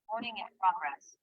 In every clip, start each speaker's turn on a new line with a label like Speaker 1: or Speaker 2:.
Speaker 1: Recording in progress.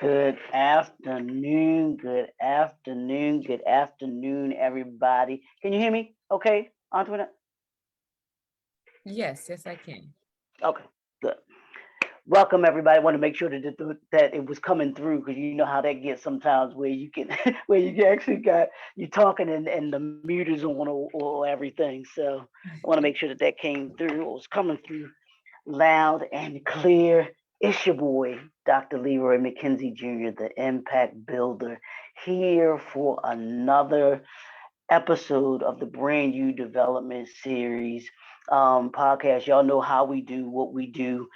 Speaker 2: Good afternoon, good afternoon, good afternoon, everybody. Can you hear me? Okay, Antoinette?
Speaker 3: Yes, I can.
Speaker 2: Okay, good. Welcome, everybody. I want to make sure that it was coming through because you know how that gets sometimes where you can where you actually got you talking and the mute is on or everything. So I want to make sure that that came through. It was coming through loud and clear. It's your boy, Dr. Leroy McKenzie Jr., the Impact Builder, here for another episode of the Brand New Development Series podcast. Y'all know how we do what we do.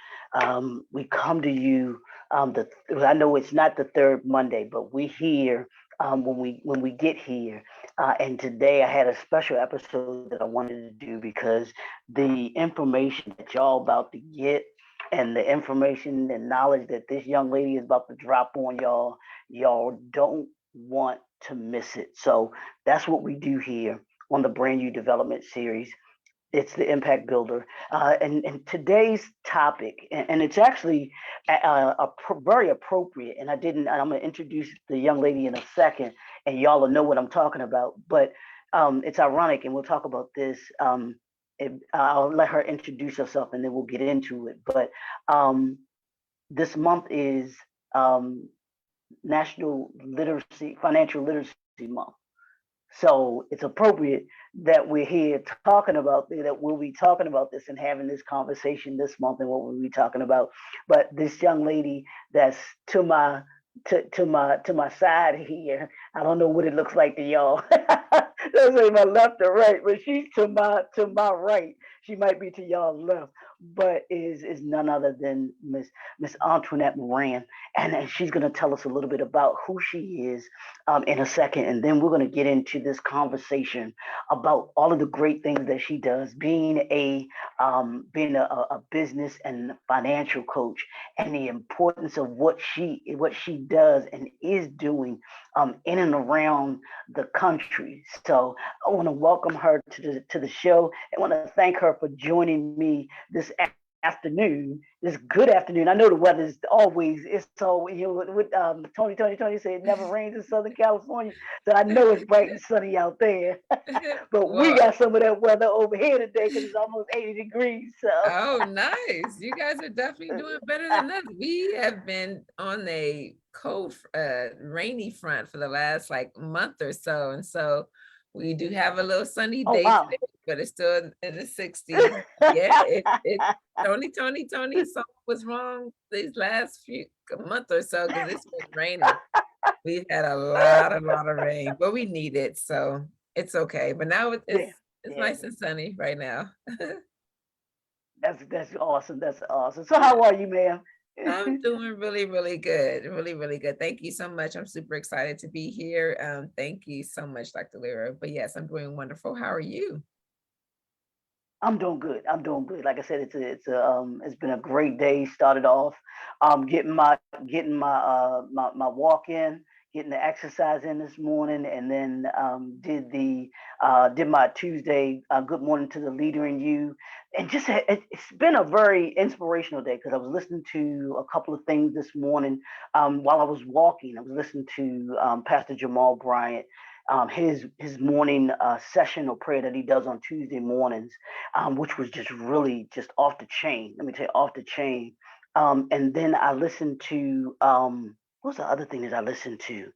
Speaker 2: We come to you. I know it's not the third Monday, but we here when we get here. And today I had a special episode that I wanted to do because the information that y'all about to get and the information and knowledge that this young lady is about to drop on y'all don't want to miss it. So that's what we do here on the Brand New Development Series. It's the Impact Builder. And today's topic, and it's actually very appropriate, and I'm going to introduce the young lady in a second, and y'all will know what I'm talking about. But it's ironic, and we'll talk about this. I'll let her introduce herself, and then we'll get into it. But this month is National Financial Literacy Month. So it's appropriate that we're here talking about that we'll be talking about this and having this conversation this month and what we'll be talking about. But this young lady that's to my side here, I don't know what it looks like to y'all. That's like my left or right, but she's to my right. She might be to y'all's left, but is none other than Miss Ontwanet Moran, and she's gonna tell us a little bit about who she is in a second, and then we're gonna get into this conversation about all of the great things that she does, being a business and financial coach, and the importance of what she does and is doing in and around the country. So I want to welcome her to the show. I want to thank her for joining me this afternoon, this good afternoon. I know the weather's always it's always with Tony said it never rains in Southern California, so I know it's bright and sunny out there. But we
Speaker 3: Well,
Speaker 2: got some of that weather over here today because it's almost 80 degrees. So
Speaker 3: oh, nice. You guys are definitely doing better than us. We have been on a cold, rainy front for the last like month or so. And so we do have a little sunny
Speaker 2: oh
Speaker 3: day
Speaker 2: wow.
Speaker 3: today, but it's still in the 60s. Yeah, Tony, something was wrong these last few month or so because it's been raining. We've had a lot of rain, but we need it. So it's okay. But now
Speaker 2: Yeah,
Speaker 3: it's
Speaker 2: yeah.
Speaker 3: nice and sunny right now.
Speaker 2: That's awesome. That's awesome. So
Speaker 3: Yeah.
Speaker 2: how are you, ma'am?
Speaker 3: I'm doing really, really good. Really, really good. Thank you so much. I'm super excited to be here. Thank you so much, Dr. Lyra. But yes, I'm doing wonderful. How are you?
Speaker 2: I'm doing good. I'm doing good. Like I said, it's been a great day. Started off getting my walk in, getting the exercise in this morning, and then did my Tuesday good morning to the leader in you, and it's been a very inspirational day because I was listening to a couple of things this morning while I was walking. I was listening to Pastor Jamal Bryant, his morning session or prayer that he does on Tuesday mornings, which was just really just off the chain. Let me tell you, off the chain. And then I listened to what was the other thing that I listened to?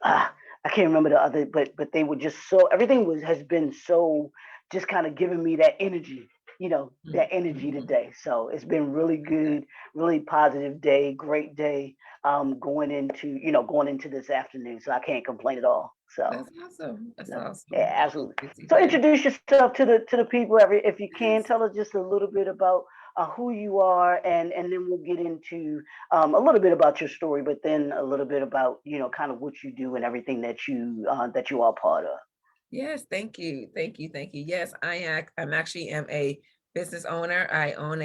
Speaker 2: I can't remember the other, but they were just so everything was has been so just kind of giving me that energy. that energy
Speaker 3: Mhm.
Speaker 2: today. So it's been really good, really positive day, great day, going into this afternoon. So I can't complain at all. So
Speaker 3: That's awesome. That's
Speaker 2: yeah,
Speaker 3: awesome. That's
Speaker 2: absolutely.
Speaker 3: good to
Speaker 2: So
Speaker 3: hear.
Speaker 2: introduce yourself to the people, if you can.
Speaker 3: Yes.
Speaker 2: Tell us just a little bit about who you are, and then we'll get into a little bit about your story, but then a little bit about kind of what you do and everything that you are part of.
Speaker 3: Yes, thank you. Thank you. Thank you. Yes, I'm actually am a business owner. I own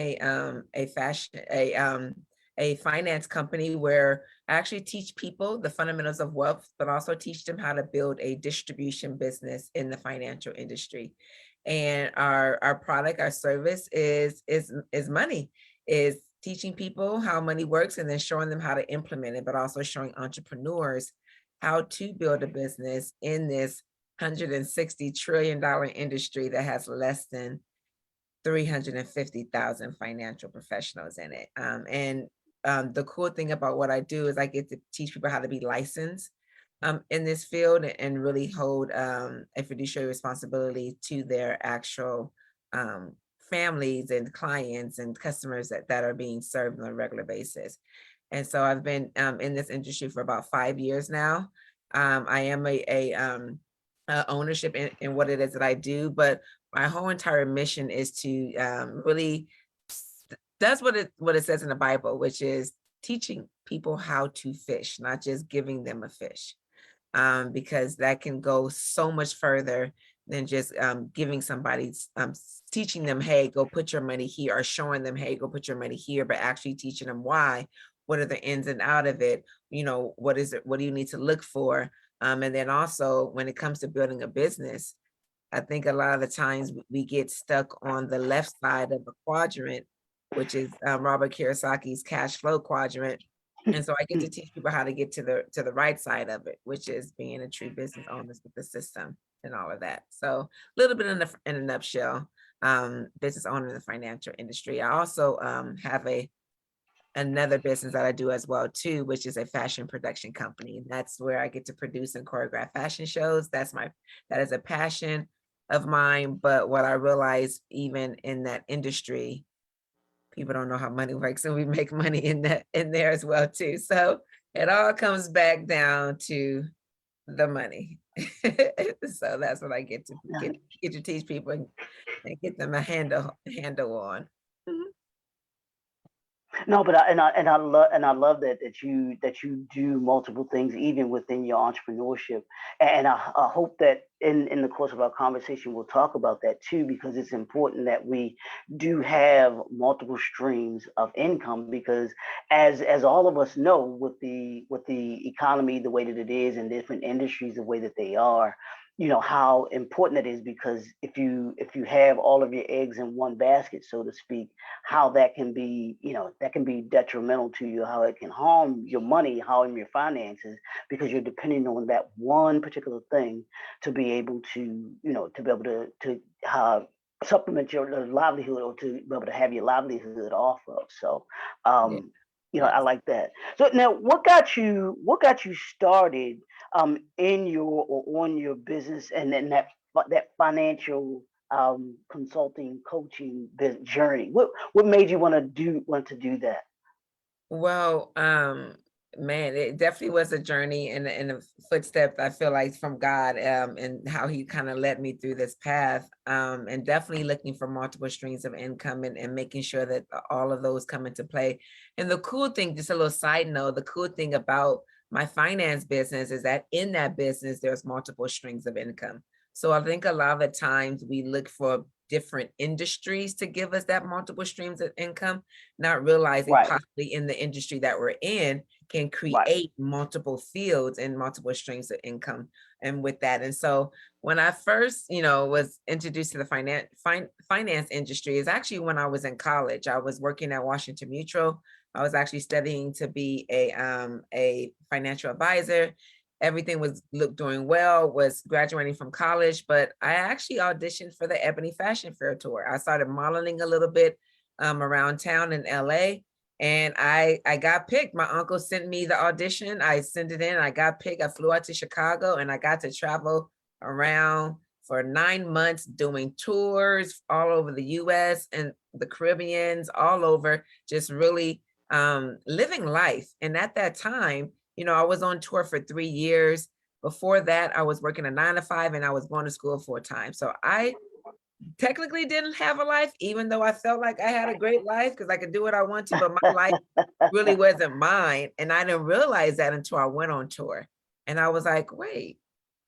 Speaker 3: a finance company where I actually teach people the fundamentals of wealth, but also teach them how to build a distribution business in the financial industry. And our product, our service is money, is teaching people how money works and then showing them how to implement it, but also showing entrepreneurs how to build a business in this $160 trillion industry that has less than 350,000 financial professionals in it. The cool thing about what I do is I get to teach people how to be licensed in this field and really hold a fiduciary responsibility to their actual families and clients and customers that are being served on a regular basis. And so I've been in this industry for about 5 years now. I am a ownership in what it is that I do, but my whole entire mission is to really does what it says in the Bible, which is teaching people how to fish, not just giving them a fish, because that can go so much further than just giving somebody, teaching them, hey, go put your money here, or showing them, hey, go put your money here, but actually teaching them why, what are the ins and out of it, what is it, what do you need to look for? And then also when it comes to building a business, I think a lot of the times we get stuck on the left side of the quadrant, which is Robert Kiyosaki's cash flow quadrant. And so I get to teach people how to get to the right side of it, which is being a true business owner with the system and all of that. So a little bit in a nutshell, business owner in the financial industry. I also have another business that I do as well too, which is a fashion production company. And that's where I get to produce and choreograph fashion shows. That is a passion of mine. But what I realized even in that industry, people don't know how money works, and we make money in there as well too. So it all comes back down to the money. So that's what I get to teach people and get them a handle on. Mhm.
Speaker 2: No, but I love that you do multiple things even within your entrepreneurship, and I hope that in the course of our conversation we'll talk about that too, because it's important that we do have multiple streams of income, because as all of us know, with the economy the way that it is and different industries the way that they are, how important it is, because if you have all of your eggs in one basket, so to speak, how that can be detrimental to you, how it can harm your money, harm your finances, because you're depending on that one particular thing to be able to to supplement your livelihood, or to be able to have your livelihood off of. So
Speaker 3: Yeah.
Speaker 2: um I
Speaker 3: Yes.
Speaker 2: like that. So now, what got you started in your or on your business, and then that financial consulting coaching journey? What made you want to do that?
Speaker 3: Well, man, it definitely was a journey and a footstep, I feel like, from God, and how he kind of led me through this path, and definitely looking for multiple streams of income and making sure that all of those come into play. And the cool thing, just a little side note, the cool thing about my finance business is that in that business, there's multiple streams of income. So I think a lot of the times we look for different industries to give us that multiple streams of income, not realizing
Speaker 2: Right,
Speaker 3: possibly in the industry that we're in can
Speaker 2: right.
Speaker 3: create multiple fields and multiple streams of income. And with that, and so when I first, was introduced to the finance industry, is actually when I was in college. I was working at Washington Mutual. I was actually studying to be a financial advisor. Everything was doing well, was graduating from college, but I actually auditioned for the Ebony Fashion Fair tour. I started modeling a little bit around town in LA. And I got picked. My uncle sent me the audition. I sent it in. I got picked. I flew out to Chicago and I got to travel around for 9 months doing tours all over the US and the Caribbeans, all over, just really living life. And at that time, you know, I was on tour for 3 years. Before that, I was working a 9 to 5 and I was going to school full time. So I technically didn't have a life, even though I felt like I had a great life because I could do what I want to, but my life really wasn't mine. And I didn't realize that until I went on tour. And I was like, wait,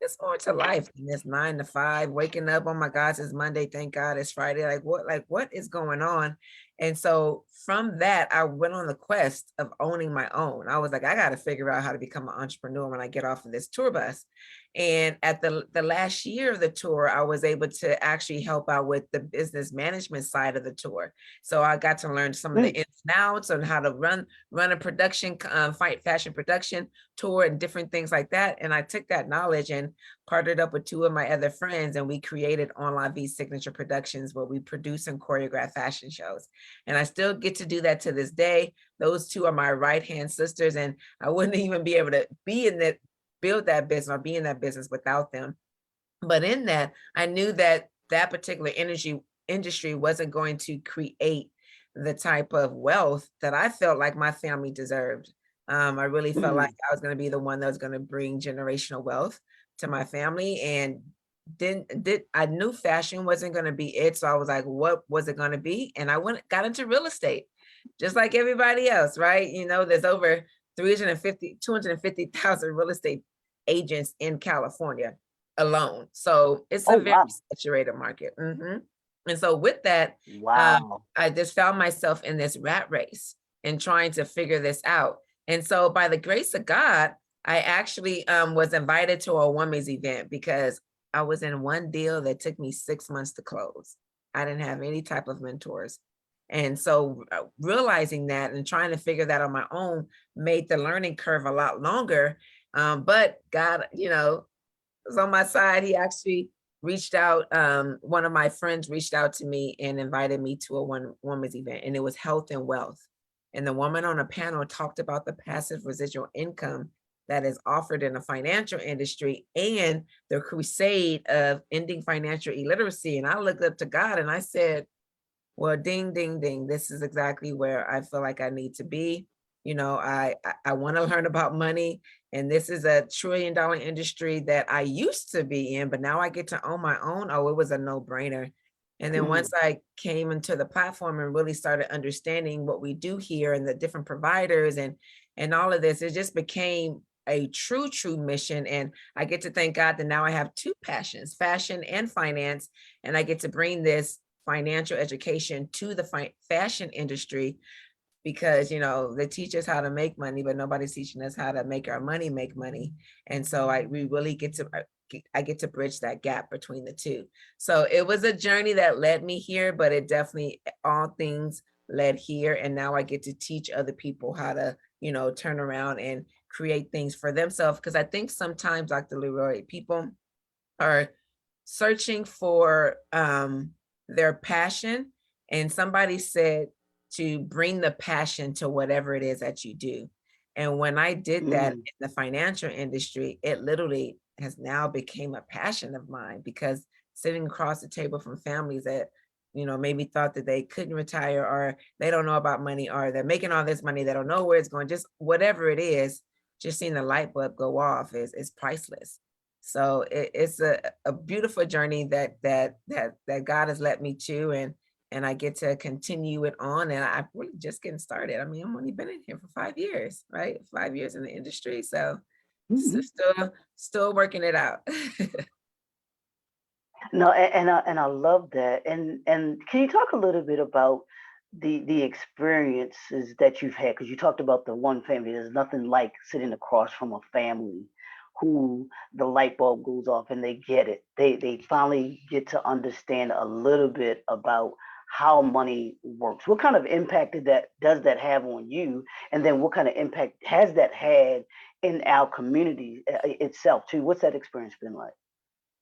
Speaker 3: there's more to life than this 9 to 5, waking up, oh my gosh, it's Monday, thank God it's Friday. Like what is going on? And so from that, I went on the quest of owning my own. I was like, I got to figure out how to become an entrepreneur when I get off of this tour bus. And at the last year of the tour, I was able to actually help out with the business management side of the tour. So I got to learn some of the ins and outs on how to run a production, fashion production tour and different things like that. And I took that knowledge and partnered up with 2 of my other friends, and we created Online V Signature Productions, where we produce and choreograph fashion shows. And I still get to do that to this day. Those 2 are my right-hand sisters, and I wouldn't even be able to be in that, build that business or be in that business without them. But in that, I knew that that particular industry wasn't going to create the type of wealth that I felt like my family deserved. I really felt like I was going to be the one that was going to bring generational wealth to my family. And I knew fashion wasn't going to be it. So I was like, what was it going to be? And I got into real estate, just like everybody else, right? You know, there's over 250,000 real estate agents in California alone. So it's a very saturated market. And so with that, I just found myself in this rat race and trying to figure this out. And so by the grace of God, I actually was invited to a women's event because I was in one deal that took me 6 months to close. I didn't have any type of mentors. And so realizing that and trying to figure that on my own made the learning curve a lot longer. But God, you know, was on my side. He actually reached out. One of my friends reached out to me and invited me to a women's event, and it was health and wealth. And the woman on the panel talked about the passive residual income that is offered in the financial industry and the crusade of ending financial illiteracy. And I looked up to God and I said, well, ding, ding, ding. This is exactly where I feel like I need to be. You know, I want to learn about money, and this is a $1 trillion industry that I used to be in, but now I get to own my own. Oh, it was a no-brainer. And then once I came into the platform and really started understanding what we do here and the different providers and all of this, it just became a true mission. And I get to thank God that now I have 2 passions, fashion and finance, and I get to bring this financial education to the fashion industry, because, you know, they teach us how to make money, but nobody's teaching us how to make our money make money. And so we really I get to bridge that gap between the 2. So it was a journey that led me here, but it definitely, all things led here. And now I get to teach other people how to, you know, turn around and create things for themselves. Because I think sometimes, Dr. Leroy, people are searching for their passion. And somebody said to bring the passion to whatever it is that you do. And when I did that in the financial industry, it literally has now became a passion of mine, because sitting across the table from families that, you know, maybe thought that they couldn't retire, or they don't know about money, or they're making all this money, they don't know where it's going, just whatever it is, just seeing the light bulb go off is priceless. So it's a beautiful journey that God has led me to, and I get to continue it on. And I'm really just getting started. I mean, I've only been in here for 5 years, right? 5 years in the industry. So still working it out.
Speaker 2: No, and I love that. And can you talk a little bit about the experiences that you've had? Because you talked about the one family. There's nothing like sitting across from a family who the light bulb goes off and they get it. They finally get to understand a little bit about how money works. What kind of impact does that have on you? And then what kind of impact has that had in our community itself too? What's that experience been like?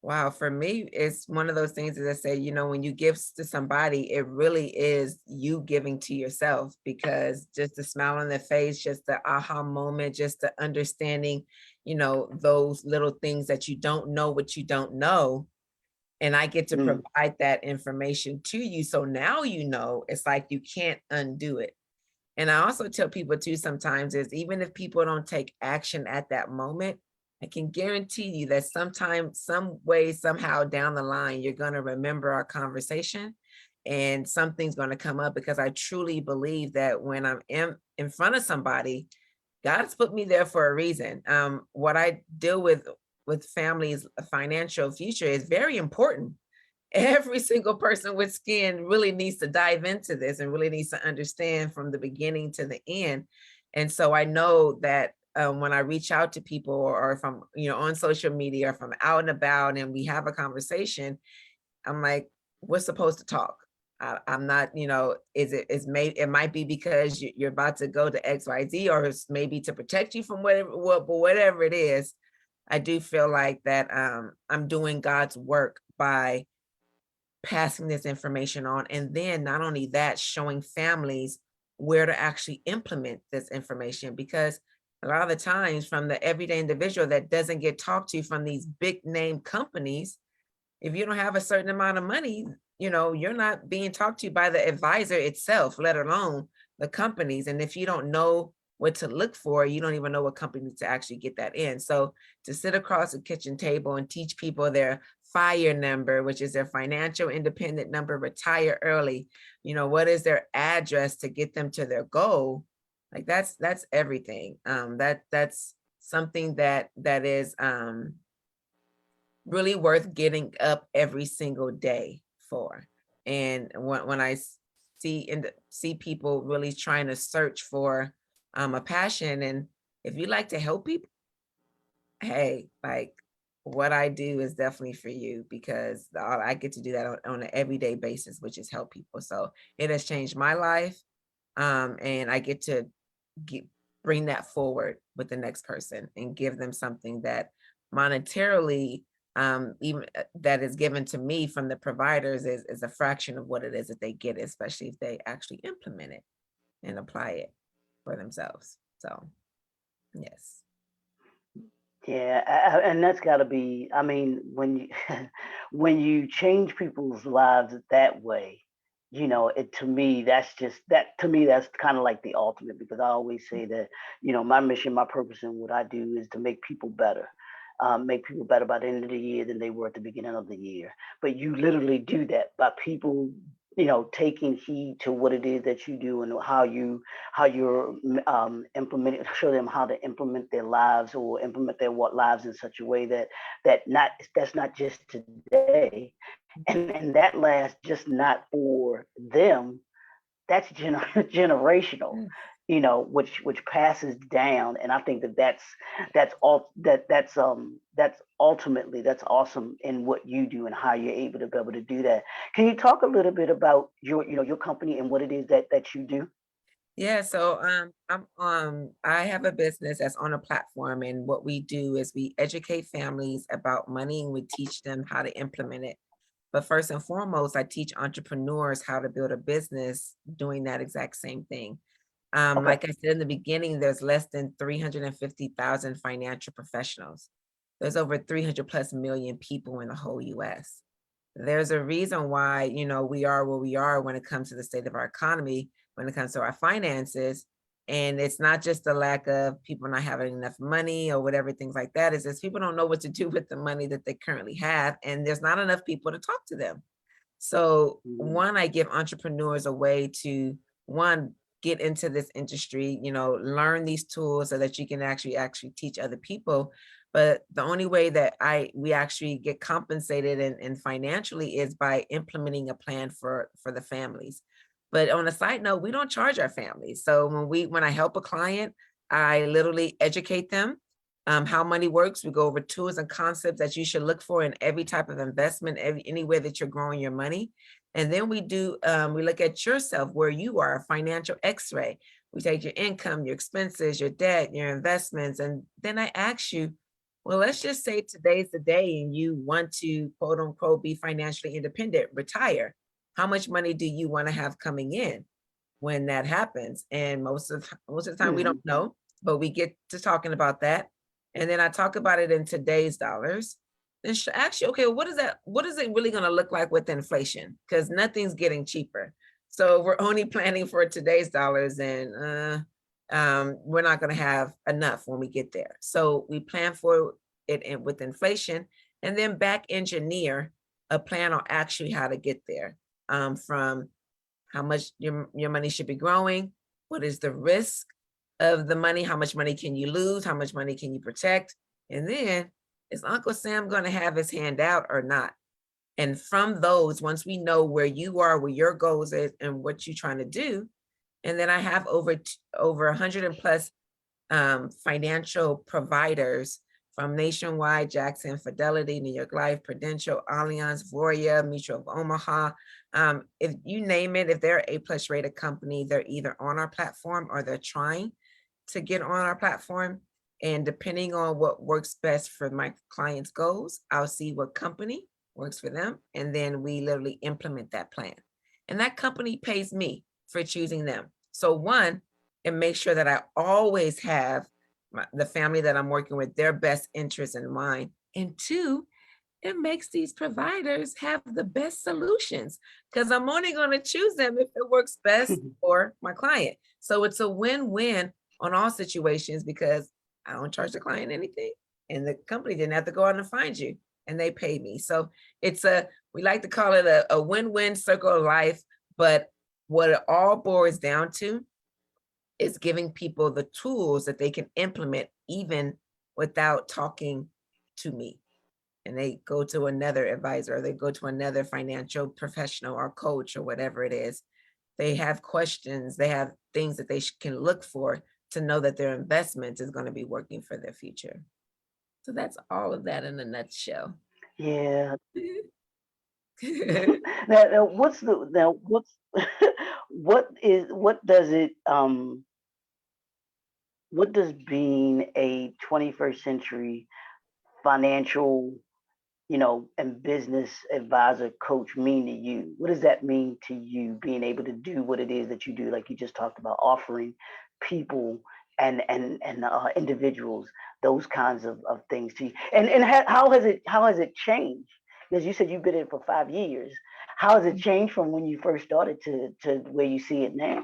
Speaker 3: Wow, for me, it's one of those things, as I say, you know, when you give to somebody, it really is you giving to yourself, because just the smile on their face, just the aha moment, just the understanding, you know, those little things that you don't know what you don't know. and I get to
Speaker 2: Mm.
Speaker 3: provide that information to you. So now, it's like you can't undo it. And I also tell people too, sometimes is even if people don't take action at that moment, I can guarantee you that sometime, some way, somehow down the line, you're going to remember our conversation and something's going to come up, because I truly believe that when I'm in front of somebody, God's put me there for a reason. What I deal with families' financial future is very important. Every single person with skin really needs to dive into this and really needs to understand from the beginning to the end. And so I know that when I reach out to people, or if I'm, on social media, or if I'm out and about and we have a conversation, I'm like, we're supposed to talk. I'm not, it might be because you're about to go to XYZ, or it's maybe to protect you from whatever it is. I do feel like that I'm doing God's work by passing this information on. And then not only that, showing families where to actually implement this information, because a lot of the times from the everyday individual that doesn't get talked to from these big name companies, if you don't have a certain amount of money, you're not being talked to by the advisor itself, let alone the companies. And if you don't know what to look for, you don't even know what company to actually get that in. So to sit across the kitchen table and teach people their FIRE number, which is their financial independent number, retire early, what is their address to get them to their goal, like that's everything. That's something that is really worth getting up every single day for. And when I see people really trying to search for a passion, and if you like to help people, hey, like what I do is definitely for you, because I get to do that on an everyday basis, which is help people. So it has changed my life. And I get to bring that forward with the next person and give them something that monetarily, even that is given to me from the providers, is a fraction of what it is that they get, especially if they actually implement it and apply it for themselves. So yes.
Speaker 2: Yeah, and that's got to be. I mean, when you when you change people's lives that way, it to me that's just that to me that's kind of like the ultimate, because I always say that my mission, my purpose, and what I do is to make people better by the end of the year than they were at the beginning of the year. But you literally do that by people, taking heed to what it is that you do and how you're implementing, show them how to implement their lives or implement their what lives in such a way that's not just today, and that lasts just not for them, that's generational,
Speaker 3: Yeah.
Speaker 2: which passes down. And I think that's all that's ultimately that's awesome in what you do and how you're able to be able to do that. Can you talk a little bit about your company and what it is that you do?
Speaker 3: Yeah, so I have a business that's on a platform, and what we do is we educate families about money and we teach them how to implement it. But first and foremost, I teach entrepreneurs how to build a business doing that exact same thing.
Speaker 2: Okay.
Speaker 3: Like I said in the beginning, there's less than 350,000 financial professionals. There's over 300 plus million people in the whole US. There's a reason why, we are where we are when it comes to the state of our economy, when it comes to our finances. And it's not just the lack of people not having enough money or whatever, things like that. It's just people don't know what to do with the money that they currently have. And there's not enough people to talk to them. So
Speaker 2: Mhm.
Speaker 3: one, I give entrepreneurs a way to, one, get into this industry, learn these tools so that you can actually teach other people. But the only way that we actually get compensated and financially is by implementing a plan for the families. But on a side note, we don't charge our families. So when I help a client, I literally educate them how money works. We go over tools and concepts that you should look for in every type of investment, anywhere that you're growing your money. And then we look at yourself, where you are, a financial x-ray. We take your income, your expenses, your debt, your investments. And then I ask you, well, let's just say today's the day and you want to, quote unquote, be financially independent, retire. How much money do you want to have coming in when that happens? And most of the time we
Speaker 2: Mhm.
Speaker 3: don't know, but we get to talking about that. And then I talk about it in today's dollars. then ask you, okay, what is it really going to look like with inflation? Because nothing's getting cheaper. So we're only planning for today's dollars, and we're not going to have enough when we get there. So we plan for it with inflation, and then back engineer a plan on actually how to get there, from how much your money should be growing, what is the risk of the money, how much money can you lose, how much money can you protect, and then is Uncle Sam going to have his hand out or not? And from those, once we know where you are, where your goals is, and what you're trying to do, and then I have over 100 and plus financial providers from Nationwide, Jackson, Fidelity, New York Life, Prudential, Allianz, Voya, Mutual of Omaha. If you name it, if they're A+ rated company, they're either on our platform or they're trying to get on our platform. And depending on what works best for my clients' goals, I'll see what company works for them. And then we literally implement that plan. And that company pays me for choosing them. So one, it makes sure that I always have the family that I'm working with, their best interests in mind. And two, it makes these providers have the best solutions, because I'm only going to choose them if it works best for my client. So it's a win-win on all situations, because I don't charge the client anything, and the company didn't have to go out and find you, and they pay me. So we like to call it a win-win circle of life. But what it all boils down to is giving people the tools that they can implement even without talking to me. And they go to another advisor, or they go to another financial professional or coach or whatever it is. They have questions, they have things that they can look for to know that their investment is going to be working for their future. So that's all of that in a nutshell.
Speaker 2: Yeah. Now, what's what does it what does being a 21st century financial, and business advisor coach mean to you? What does that mean to you, being able to do what it is that you do, like you just talked about, offering people and individuals those kinds of things to you? And how has it changed? Because you said you've been in it for 5 years. How has it changed from when you first started to where you see it now?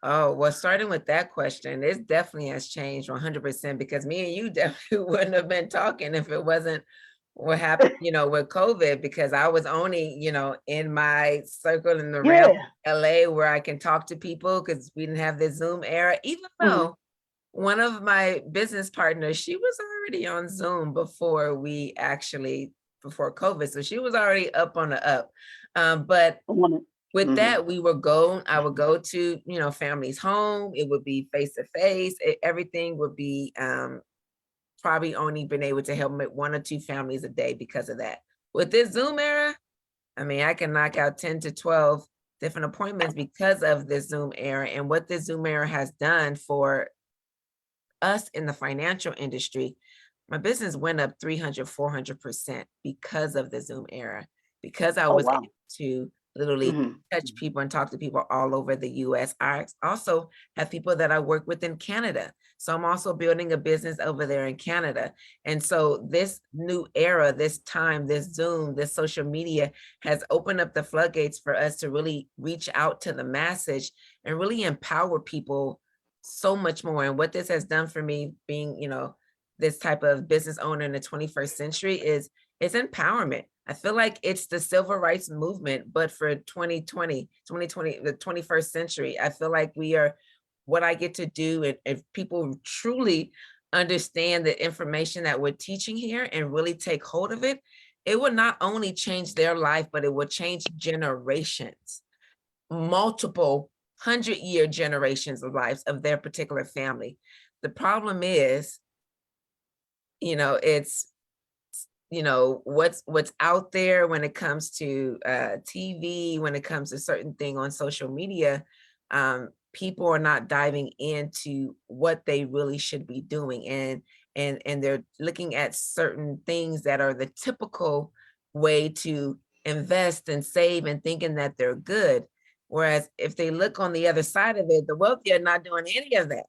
Speaker 3: Oh, well, starting with that question, it definitely has changed 100%, because me and you definitely wouldn't have been talking if it wasn't what happened, with COVID, because I was only, in my circle in the realm
Speaker 2: Yeah.
Speaker 3: LA where I can talk to people, because we didn't have the Zoom era, even
Speaker 2: Mhm.
Speaker 3: though one of my business partners, she was already on Zoom before COVID. So she was already up on the up. But with that, I would go to, family's home. It would be face to face. Everything would be probably only been able to help one or two families a day because of that. With this Zoom era, I mean, I can knock out 10 to 12 different appointments because of this Zoom era. And what this Zoom era has done for us in the financial industry, my business went up 300, 400% because of the Zoom era, because I
Speaker 2: Oh,
Speaker 3: was
Speaker 2: wow.
Speaker 3: able to literally
Speaker 2: Mhm.
Speaker 3: touch people and talk to people all over the US. I also have people that I work with in Canada. So I'm also building a business over there in Canada. And so this new era, this time, this Zoom, this social media has opened up the floodgates for us to really reach out to the masses and really empower people so much more. And what this has done for me, being, this type of business owner in the 21st century, is it's empowerment. I feel like it's the civil rights movement, but for 2020, the 21st century. I feel like we are, what I get to do, and if people truly understand the information that we're teaching here and really take hold of it, it will not only change their life, but it will change generations, multiple 100-year generations of lives of their particular family. The problem is, it's, what's out there when it comes to TV, when it comes to certain thing on social media, people are not diving into what they really should be doing, and they're looking at certain things that are the typical way to invest and save and thinking that they're good. Whereas if they look on the other side of it, the wealthy are not doing any of that,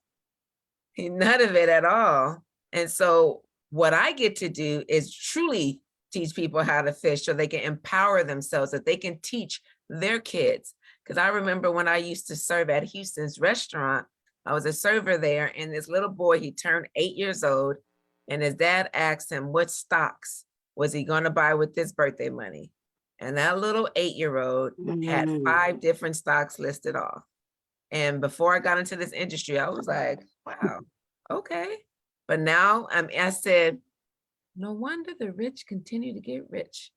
Speaker 3: none of it at all. And so what I get to do is truly teach people how to fish so they can empower themselves, that they can teach their kids. Because I remember when I used to serve at Houston's restaurant, I was a server there, and this little boy, he turned 8 years old, and his dad asked him what stocks was he going to buy with his birthday money. And that little 8-year-old had 5 different stocks listed off. And before I got into this industry, I was like, wow, okay. But now I said, no wonder the rich continue to get rich.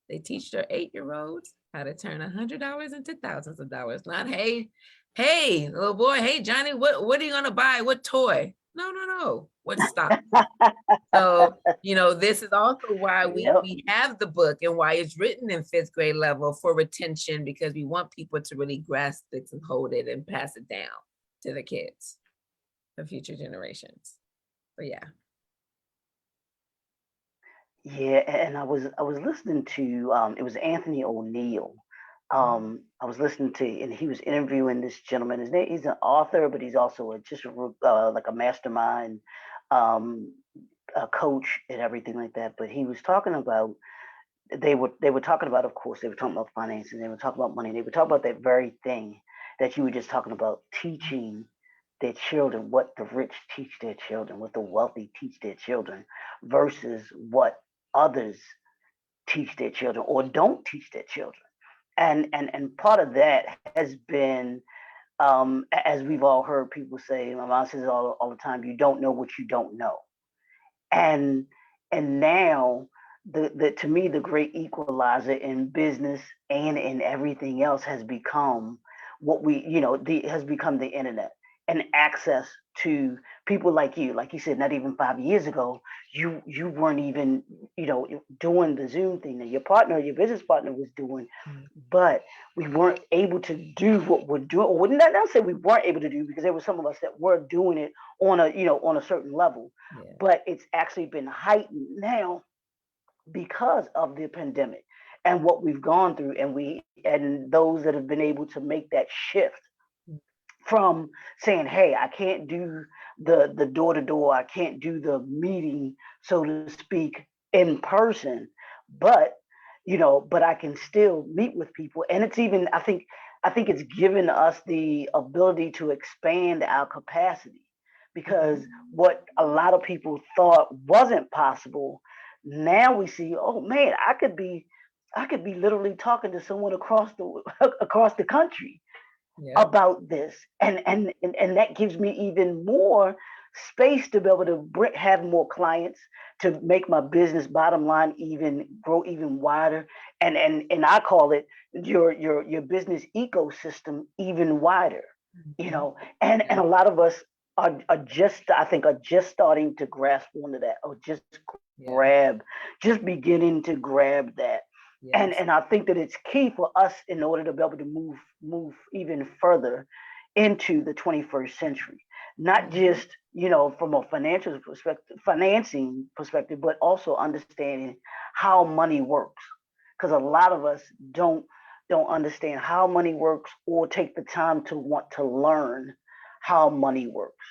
Speaker 3: They teach their 8-year-olds how to turn $100 into thousands of dollars. Not, hey, little boy, hey, Johnny, what are you going to buy? What toy? No. What stock? So, this is also why we have the book and why it's written in 5th grade level for retention, because we want people to really grasp it and hold it and pass it down to the kids, the future generations. But yeah.
Speaker 2: Yeah, and I was listening to it was Anthony O'Neill. I was listening to, and he was interviewing this gentleman. He's an author, but he's also like a mastermind a coach and everything like that. But he was talking about, they were talking about, of course, they were talking about finances, they were talking about money, they were talking about that very thing that you were just talking about, teaching their children, what the rich teach their children, what the wealthy teach their children, versus what others teach their children or don't teach their children. And part of that has been, as we've all heard people say, my mom says all the time, you don't know what you don't know. And now the to me, the great equalizer in business and in everything else has become what has become the internet and access to people like you. Like you said, not even 5 years ago, you weren't even, doing the Zoom thing that your business partner was doing, but we weren't able to do what we're doing. Wouldn't that not say we weren't able to do, because there were some of us that were doing it on a certain level, but it's actually been heightened now because of the pandemic and what we've gone through, and those that have been able to make that shift from saying, hey, I can't do the door to door, I can't do the meeting, so to speak, in person, but but I can still meet with people. And it's even, I think it's given us the ability to expand our capacity, because what a lot of people thought wasn't possible, now we see, oh man, I could be literally talking to someone across the country about this, and that gives me even more space to be able to have more clients, to make my business bottom line even grow even wider, and I call it your business ecosystem even wider, and a lot of us are just starting to grasp onto that, or just beginning to grab that. And I think that it's key for us in order to be able to move even further into the 21st century, not just from a financing perspective, but also understanding how money works, because a lot of us don't understand how money works, or take the time to want to learn how money works.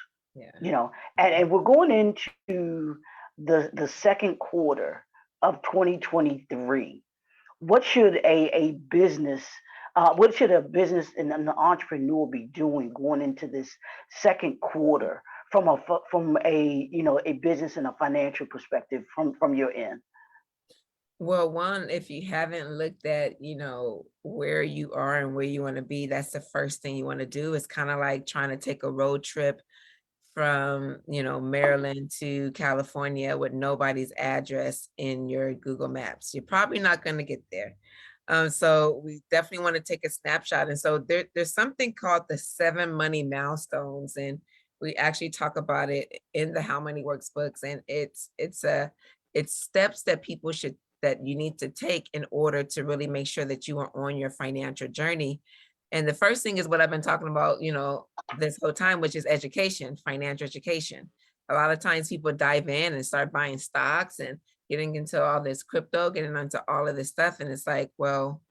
Speaker 2: And we're going into the second quarter of 2023. What should a business and an entrepreneur be doing going into this second quarter, from a business and a financial perspective, from your end?
Speaker 3: Well, one, if you haven't looked at, where you are and where you want to be, that's the first thing you want to do. It's kind of like trying to take a road trip from, Maryland to California with nobody's address in your Google Maps. You're probably not going to get there. So we definitely want to take a snapshot. And so there's something called the 7 money milestones. And we actually talk about it in the How Money Works books. And it's steps that that you need to take in order to really make sure that you are on your financial journey. And the first thing is what I've been talking about, this whole time, which is education, financial education. A lot of times people dive in and start buying stocks and getting into all this crypto, getting into all of this stuff. And it's like, well,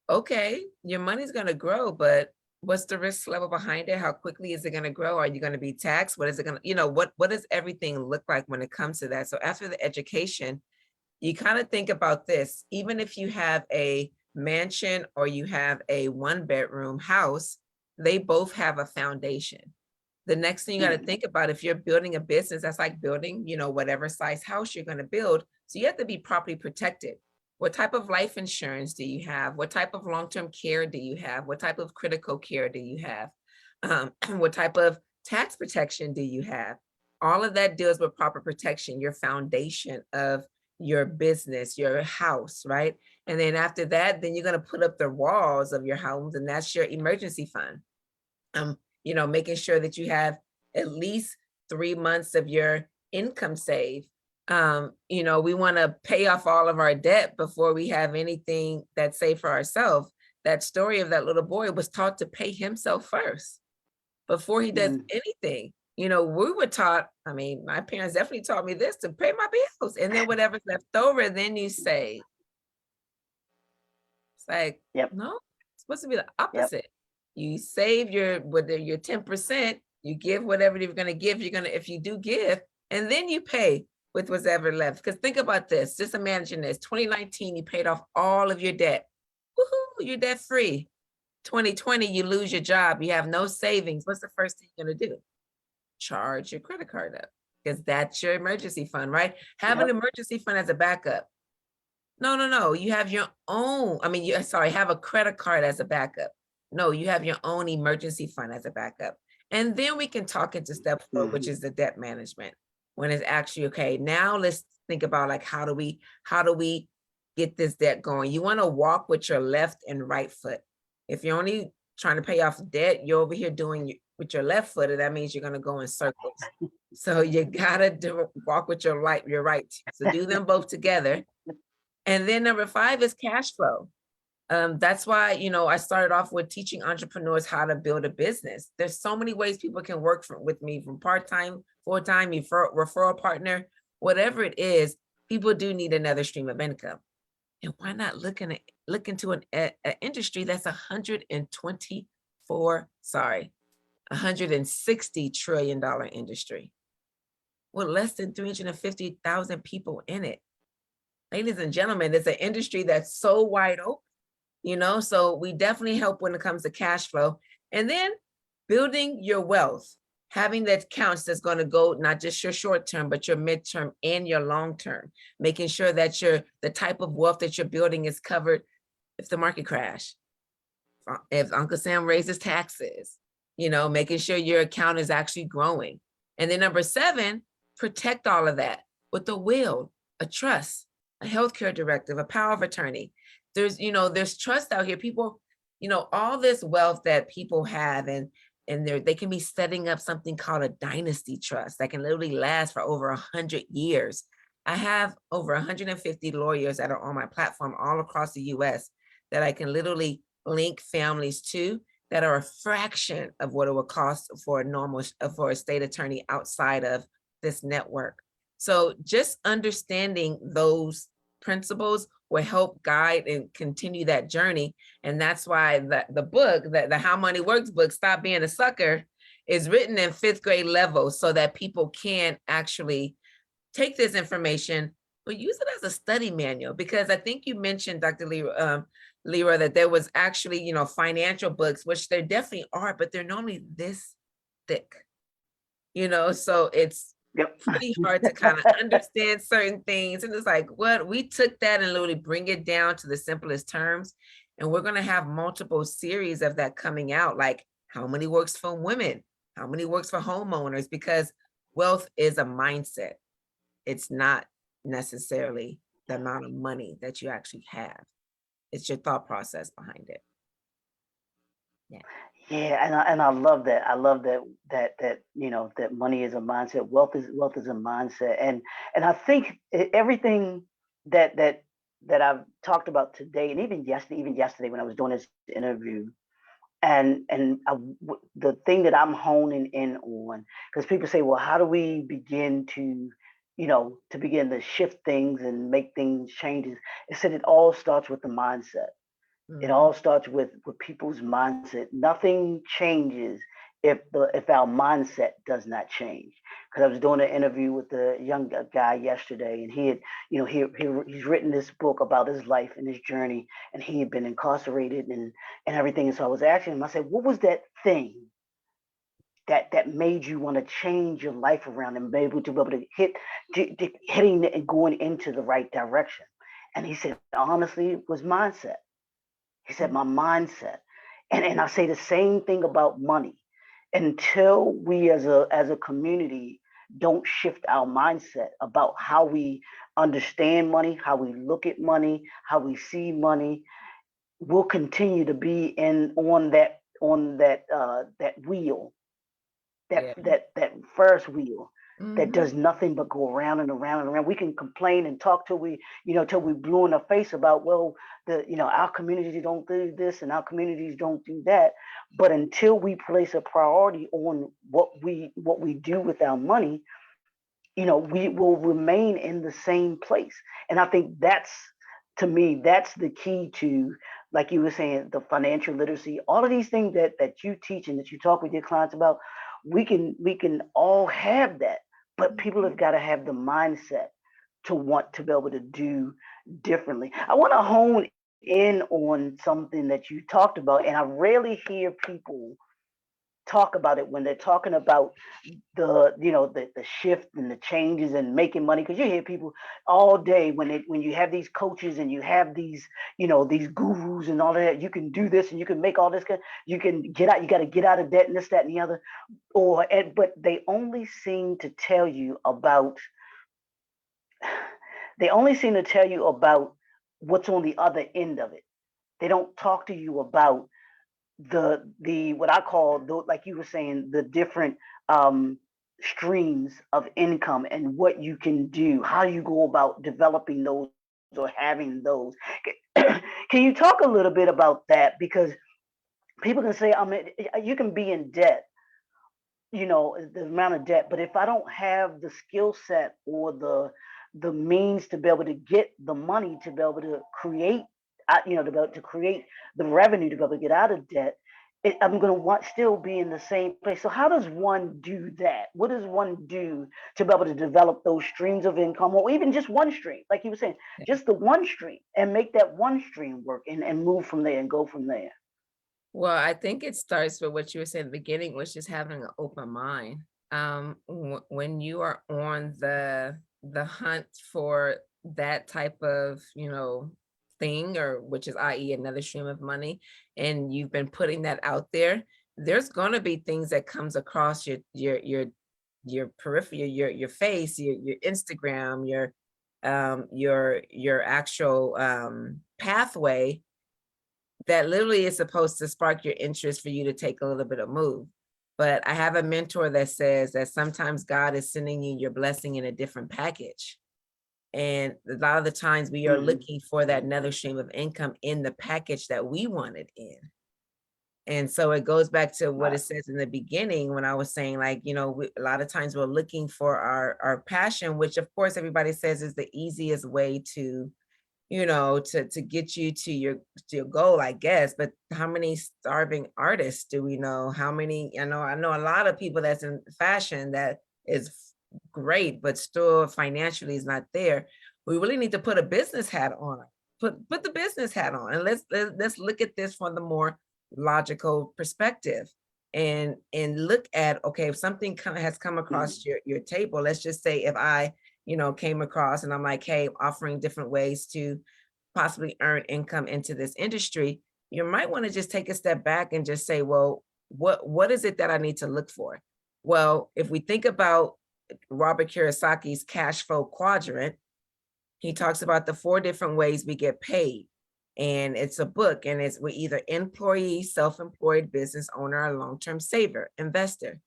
Speaker 3: okay, your money's going to grow, but what's the risk level behind it? How quickly is it going to grow? Are you going to be taxed? What is it going to, what does everything look like when it comes to that? So after the education, you kind of think about this, even if you have a mansion or you have a 1-bedroom house, they both have a foundation. The next thing you got to think about, if you're building a business, that's like building, whatever size house you're going to build. So you have to be properly protected. What type of life insurance do you have? What type of long-term care do you have? What type of critical care do you have? What type of tax protection do you have? All of that deals with proper protection, your foundation of your business, your house, right? And then after that, then you're going to put up the walls of your homes, and that's your emergency fund. Making sure that you have at least 3 months of your income saved. We want to pay off all of our debt before we have anything that's saved for ourselves. That story of that little boy was taught to pay himself first before he does anything. We were taught, my parents definitely taught me this, to pay my bills, and then whatever's left over, then you save. It's like, no, it's supposed to be the opposite. You save your 10%, you give whatever you're going to give, if you do give, and then you pay with what's ever left. Because think about this, just imagine this, 2019, you paid off all of your debt. Woohoo, you're debt free. 2020, you lose your job, you have no savings. What's the first thing you're going to do? Charge your credit card up, because that's your emergency fund, right? Have an emergency fund as a backup. No, you have your own. Have a credit card as a backup. No, you have your own emergency fund as a backup. And then we can talk into step 4, which is the debt management. When it's actually, okay, now let's think about, like, how do we get this debt going? You want to walk with your left and right foot. If you're only trying to pay off debt, you're over here doing with your left foot, and that means you're going to go in circles. So you gotta walk with your right. So do them both together. And then number 5 is cash flow. That's why, I started off with teaching entrepreneurs how to build a business. There's so many ways people can work with me, from part-time, full-time, referral partner, whatever it is. People do need another stream of income. And why not look into an industry that's $160 trillion industry with less than 350,000 people in it. Ladies and gentlemen, it's an industry that's so wide open. So we definitely help when it comes to cash flow. And then building your wealth, having that accounts that's going to go not just your short term, but your midterm and your long term, making sure that the type of wealth that you're building is covered if the market crash, if Uncle Sam raises taxes, making sure your account is actually growing. And then number 7, protect all of that with a will, a trust, a healthcare directive, a power of attorney. There's trust out here. People, all this wealth that people have, and they can be setting up something called a dynasty trust that can literally last for over 100 years. I have over 150 lawyers that are on my platform all across the US that I can literally link families to, that are a fraction of what it would cost for a state attorney outside of this network. So just understanding those principles will help guide and continue that journey. And that's why the book, the How Money Works book, Stop Being a Sucker, is written in 5th grade level, so that people can actually take this information, but use it as a study manual. Because I think you mentioned, Dr. Leroy, that there was actually, financial books, which there definitely are, but they're normally this thick, so it's pretty hard to kind of understand certain things. And it's like, what? We took that and literally bring it down to the simplest terms. And we're going to have multiple series of that coming out, like how money works for women, how money works for homeowners, because wealth is a mindset. It's not necessarily the amount of money that you actually have. It's your thought process behind it.
Speaker 2: Yeah, and I love that. I love that money is a mindset. Wealth is a mindset, and I think everything that I've talked about today, and even yesterday when I was doing this interview, and the thing that I'm honing in on, because people say, well, how do we begin to begin to shift things and make things changes? It said it all starts with the mindset. It all starts with people's mindset. Nothing changes if our mindset does not change. Because I was doing an interview with a young guy yesterday, and he had, he's written this book about his life and his journey, and he had been incarcerated and everything. And so I was asking him, I said, what was that thing that made you want to change your life around and be able to hitting and going into the right direction? And he said, honestly, it was mindset. He said, my mindset. And I say the same thing about money. Until we as a community don't shift our mindset about how we understand money, how we look at money, how we see money, we'll continue to be on that wheel, that
Speaker 3: Yeah.
Speaker 2: that Ferris wheel that
Speaker 3: Mm-hmm.
Speaker 2: does nothing but go around and around and around. We can complain and talk till we blue in the face about, well, our communities don't do this and our communities don't do that. But until we place a priority on what we do with our money, we will remain in the same place. And I think to me, that's the key to, like you were saying, the financial literacy, all of these things that you teach and that you talk with your clients about. We can all have that, but people have got to have the mindset to want to be able to do differently. I want to hone in on something that you talked about, and I rarely hear people talk about it when they're talking about the shift and the changes and making money, because you hear people all day when you have these coaches and you have these gurus and all that. You can do this and you can make all this, you can get out, you got to get out of debt and this, that, and the other. But they only seem to tell you about what's on the other end of it. They don't talk to you about the what I call, like you were saying, the different um, streams of income and what you can do, how you go about developing those or having those. Can you talk a little bit about that? Because people can say, I mean, you can be in debt, the amount of debt, but if I don't have the skill set or the means to be able to get the money to be able to create, to be able to create the revenue to be able to get out of debt, I'm going to still be in the same place. So how does one do that? What does one do to be able to develop those streams of income, or even just one stream, like you were saying, just the one stream, and make that one stream work and move from there and go from there?
Speaker 3: Well, I think it starts with what you were saying at the beginning, which is having an open mind. When you are on the hunt for that type of, thing, or which is i.e. another stream of money, and you've been putting that out there, there's gonna be things that comes across your periphery, your face, your Instagram, your actual pathway that literally is supposed to spark your interest for you to take a little bit of move. But I have a mentor that says that sometimes God is sending you your blessing in a different package. And a lot of the times we are
Speaker 2: Mm-hmm.
Speaker 3: looking for that another stream of income in the package that we wanted in. And so it goes back to what
Speaker 2: Right.
Speaker 3: it says in the beginning when I was saying, like, a lot of times we're looking for our passion, which of course everybody says is the easiest way to to get you to your goal, I guess. But how many starving artists do we know? How many, I know a lot of people that's in fashion that is great, but still financially is not there. We really need to put a business hat on. Put the business hat on, and let's look at this from the more logical perspective, and look at, okay, if something has come
Speaker 2: Mm-hmm.
Speaker 3: across your table. Let's just say if I came across and I'm like, hey, offering different ways to possibly earn income into this industry, you might want to just take a step back and just say, well, what is it that I need to look for? Well, if we think about Robert Kiyosaki's cash flow quadrant, he talks about the 4 different ways we get paid. And it's a book, and we're either employee, self-employed, business owner, or long-term saver, investor.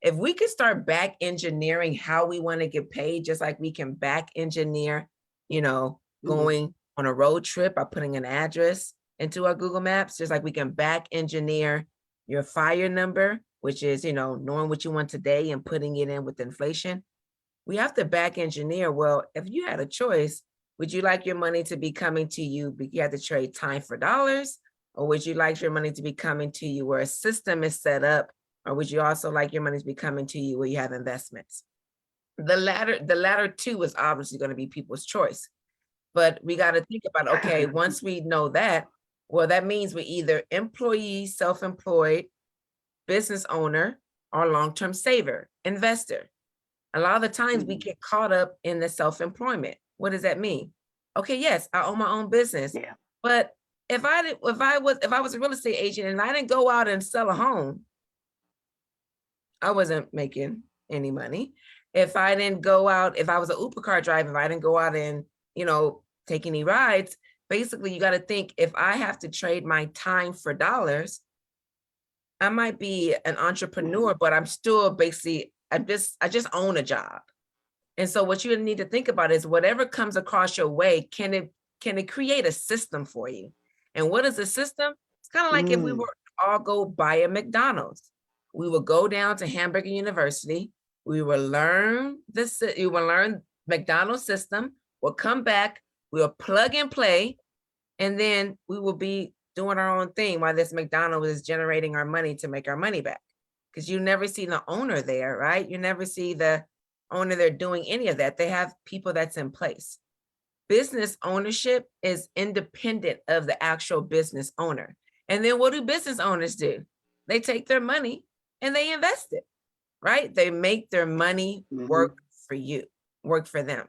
Speaker 3: If we could start back engineering how we want to get paid, just like we can back engineer,
Speaker 2: Mm-hmm.
Speaker 3: going on a road trip by putting an address into our Google Maps, just like we can back engineer your fire number, which is, knowing what you want today and putting it in with inflation. We have to back engineer. Well, if you had a choice, would you like your money to be coming to you, but you had to trade time for dollars? Or would you like your money to be coming to you where a system is set up? Or would you also like your money to be coming to you where you have investments? The latter two is obviously going to be people's choice. But we got to think about, okay, once we know that, well, that means we're either employee, self-employed, business owner, or long-term saver, investor. A lot of the times we get caught up in the self-employment. What does that mean? Okay, yes, I own my own business,
Speaker 2: Yeah.
Speaker 3: but if I was a real estate agent and I didn't go out and sell a home, I wasn't making any money. If I didn't go out, if I was an Uber car driver, if I didn't go out and, take any rides, basically you got to think, if I have to trade my time for dollars, I might be an entrepreneur, but I'm still basically, I just own a job. And so what you need to think about is whatever comes across your way, can it create a system for you? And what is a system? It's kind of like if we were all go buy a McDonald's. We will go down to Hamburger University. We will learn this. You will learn McDonald's system. We'll come back. We'll plug and play, and then we will be doing our own thing while this McDonald's is generating our money to make our money back. Because you never see the owner there, right? You never see the owner there doing any of that. They have people that's in place. Business ownership is independent of the actual business owner. And then what do business owners do? They take their money and they invest it, right? They make their money work for you, work for them.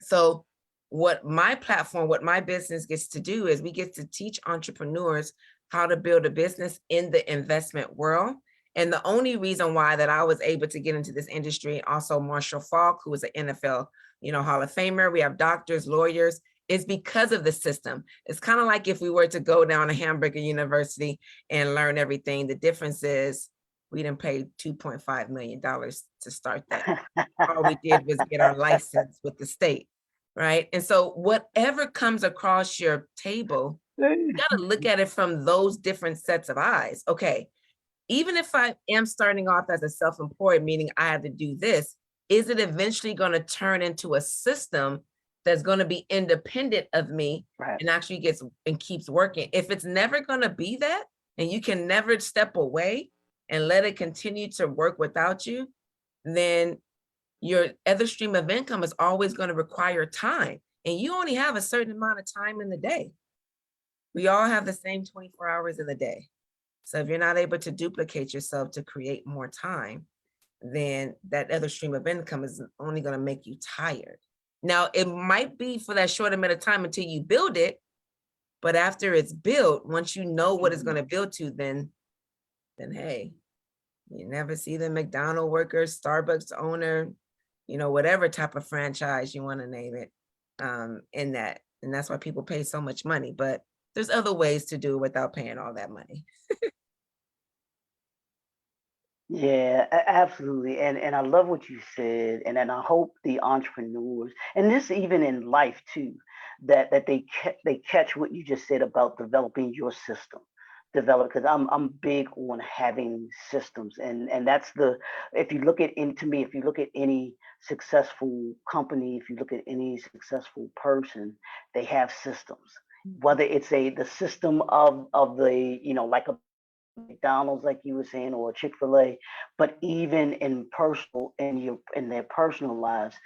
Speaker 3: So what my platform, what my business gets to do is we get to teach entrepreneurs how to build a business in the investment world. And the only reason why that I was able to get into this industry, also Marshall Falk, who is an NFL, Hall of Famer, we have doctors, lawyers, is because of the system. It's kind of like if we were to go down to Hamburger University and learn everything. The difference is we didn't pay $2.5 million to start that. All we did was get our license with the state, right? And so whatever comes across your table, you got to look at it from those different sets of eyes. Okay, even if I am starting off as a self-employed, meaning I have to do this, is it eventually going to turn into a system that's going to be independent of me, right, and actually gets and keeps working? If it's never going to be that, and you can never step away and let it continue to work without you, then your other stream of income is always going to require time. And you only have a certain amount of time in the day. We all have the same 24 hours in the day. So if you're not able to duplicate yourself to create more time, then that other stream of income is only going to make you tired. Now, it might be for that short amount of time until you build it, but after it's built, once you know what it's going to build to, then hey, you never see the McDonald's worker, Starbucks owner, whatever type of franchise you want to name it, in that. And that's why people pay so much money. But there's other ways to do it without paying all that money.
Speaker 2: Yeah, absolutely. And I love what you said. And then I hope the entrepreneurs, and this even in life too, that they catch what you just said about developing your system. Because I'm big on having systems, and that's if you look at if you look at any successful company, if you look at any successful person, they have systems. Whether it's the system of the like a McDonald's, like you were saying, or Chick-fil-A, but even in their personal lives.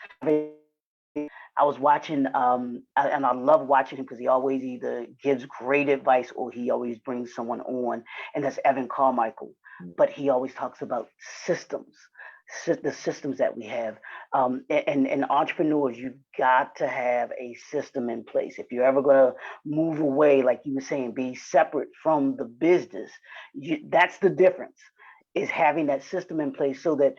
Speaker 2: I was watching, and I love watching him because he always either gives great advice or he always brings someone on, and that's Evan Carmichael. But he always talks about systems, the systems that we have. And entrepreneurs, you've got to have a system in place. If you're ever going to move away, like you were saying, be separate from the business, that's the difference, is having that system in place so that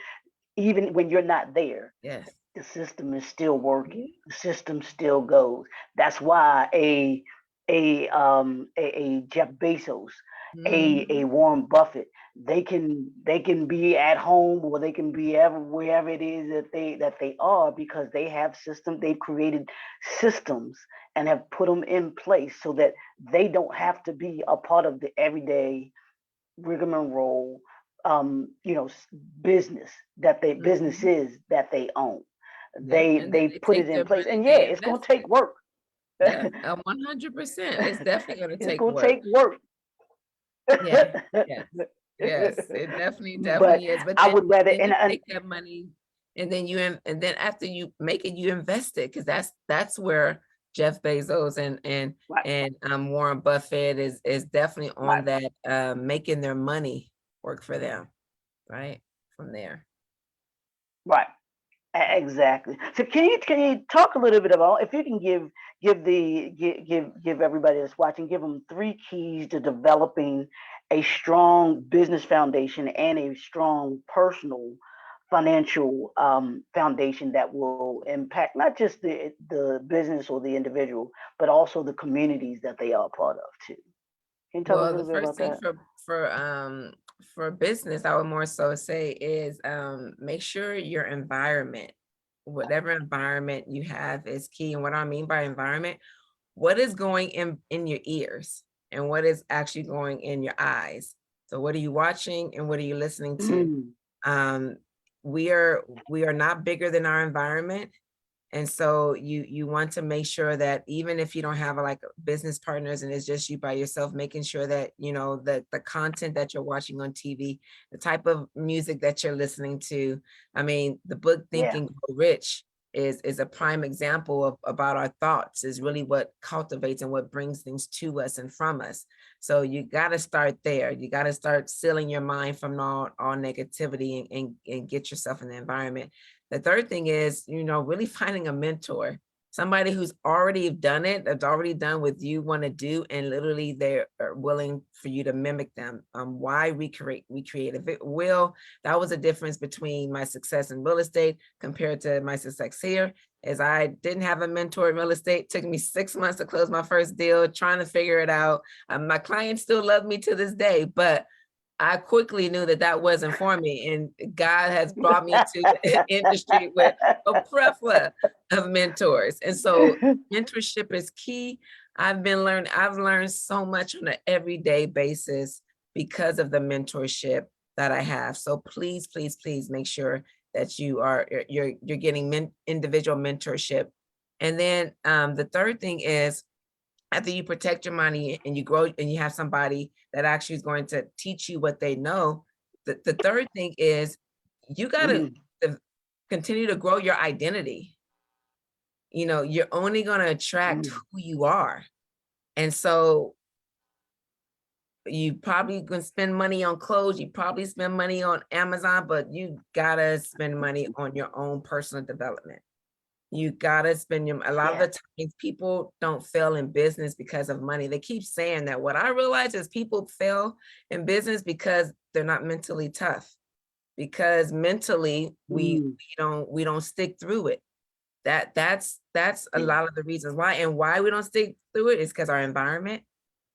Speaker 2: even when you're not there,
Speaker 3: yes,
Speaker 2: the system is still working. The system still goes. That's why a Jeff Bezos, a Warren Buffett, they can be at home or they can be wherever it is that they are, because they have systems. They've created systems and have put them in place so that they don't have to be a part of the everyday rigmarole, businesess that they own. They put it in place, and yeah, it's gonna take work.
Speaker 3: 100%. It's definitely gonna
Speaker 2: It's
Speaker 3: take
Speaker 2: gonna
Speaker 3: work.
Speaker 2: take work.
Speaker 3: Yeah, yes, yes, it
Speaker 2: But
Speaker 3: definitely is. But
Speaker 2: I would rather,
Speaker 3: then you
Speaker 2: and
Speaker 3: take that money and then and then after you make it, you invest it, because that's where Jeff Bezos
Speaker 2: right,
Speaker 3: and Warren Buffett is definitely
Speaker 2: right,
Speaker 3: on that, making their money work for them, right? From there.
Speaker 2: right. Exactly. So can you talk a little bit about, if you can give everybody that's watching, give them three keys to developing a strong business foundation and a strong personal financial foundation that will impact not just the business or the individual, but also the communities that they are part of too. Can you talk a
Speaker 3: Well, the
Speaker 2: little bit
Speaker 3: first
Speaker 2: about
Speaker 3: thing
Speaker 2: that?
Speaker 3: for business, I would more so say is, make sure your environment, whatever environment you have, is key. And what I mean by environment, what is going in your ears and what is actually going in your eyes. So what are you watching and what are you listening to?
Speaker 2: Mm,
Speaker 3: Um, we are not bigger than our environment. And so you want to make sure that even if you don't have like business partners and it's just you by yourself, making sure that you know that the content that you're watching on TV, the type of music that you're listening to. I mean, the book Think
Speaker 2: yeah.
Speaker 3: and Grow Rich is a prime example of about our thoughts, is really what cultivates and what brings things to us and from us. So you got to start there. You got to start sealing your mind from all negativity, and get yourself in the environment. The third thing is, really finding a mentor, somebody who's already done it, that's already done what you want to do, and literally they are willing for you to mimic them. Why recreate? If it will, that was a difference between my success in real estate compared to my success here. Is I didn't have a mentor in real estate. It took me 6 months to close my first deal, trying to figure it out. My clients still love me to this day, but I quickly knew that that wasn't for me, and God has brought me to the industry with a plethora of mentors. And so mentorship is key. I've learned so much on an everyday basis because of the mentorship that I have. So please, please, please make sure that you're getting individual mentorship. And then the third thing is, after you protect your money and you grow and you have somebody that actually is going to teach you what they know, the third thing is you got to continue to grow your identity. You're only going to attract
Speaker 2: Mm,
Speaker 3: who you are. And so you probably going to spend money on clothes, you probably spend money on Amazon, but you got to spend money on your own personal development. You gotta spend a lot of
Speaker 2: yeah.
Speaker 3: the times people don't fail in business because of money. They keep saying that. What I realize is people fail in business because they're not mentally tough. Because mentally
Speaker 2: Mm,
Speaker 3: we don't stick through it. That's a
Speaker 2: yeah.
Speaker 3: lot of the reasons why. And why we don't stick through it is because our environment,